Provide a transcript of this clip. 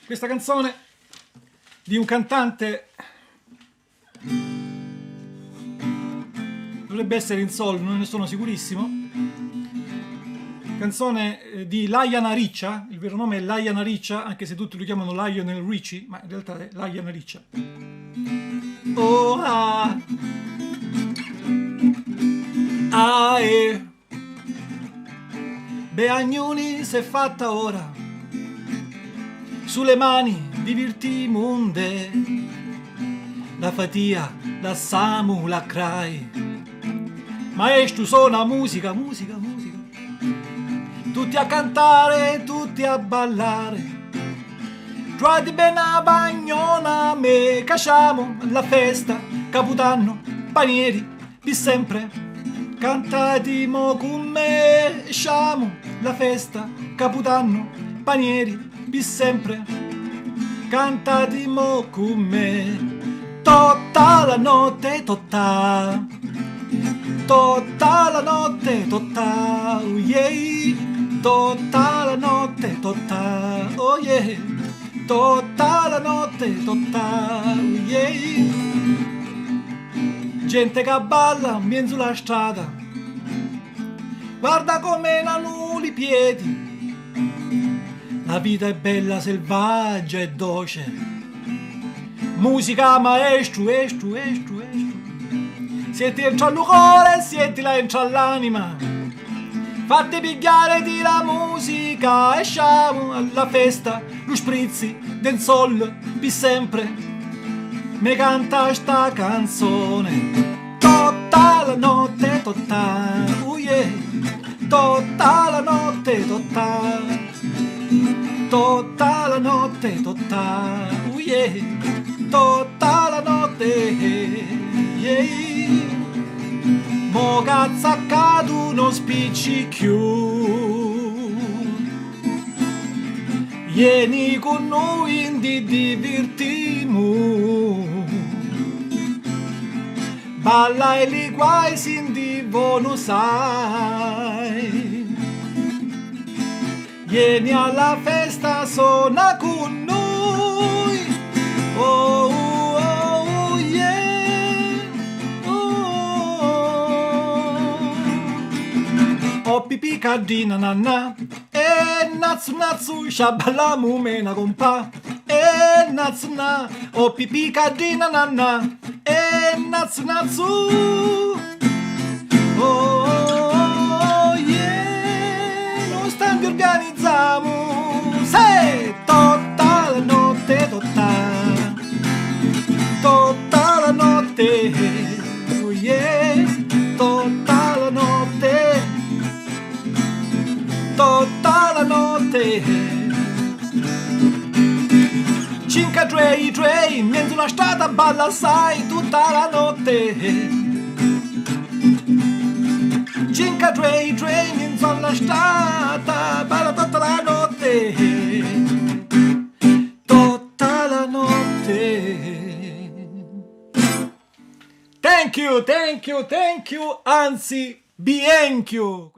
Questa canzone di un cantante dovrebbe essere in sol, non ne sono sicurissimo. Canzone di Lionel Richie, il vero nome è Lionel Richie, anche se tutti lo chiamano Lionel Richie, ma in realtà è Lionel Richie. Oh ah, ah Beagnuni s'è fatta ora, sulle mani di Virtimunde, la fatia, la Samu, la Crai. Maestro suona musica, musica, musica, tutti a cantare, tutti a ballare. Guardi bene a bagnona, me casciamo la festa, Capodanno, panieri, di sempre. Cantati con me, sciamo la festa, Capodanno, panieri, di sempre. Cantati con me, tutta la notte, tutta la notte, tutta, oh yeah, tutta la notte, tutta, oh yeah, tutta la notte, tutta, oh yeah. Gente che balla in mezzo alla strada, guarda come nanno i piedi. La vita è bella, selvaggia e dolce. Musica maestro, estro, estro, estro. Siete entra al cuore, siete la entra all'anima. Fate pigliare di la musica e sciamo alla festa, lo sprizzi del sol, per sempre. Me canta sta canzone, tutta la notte, tutta, oh yeah, tutta la notte, tutta la notte, tutta, oh yeah, tutta la notte, yeah. Mo cazzaccato uno spiccicchiù, vieni con noi in di divertimu. Balla e li guai sin di buono sai. Vieni alla festa, suona con noi. Oh, oh, oh yeah. Oh pipì cardina nanna. E nazzu nazzu shaballamu mena compa. E nazzu na. Oh pipì cardina nanna. E nazzu nazzu, oh, oh yeah, non stanti organizziamo, se tutta la notte, tutta la notte, oh yeah, tutta la notte. Cinque Dre, in mezzo alla strada balla sai tutta la notte. Cinque Dre, in mezzo alla strada balla tutta la notte. Tutta la notte. Thank you, anzi, bienchio.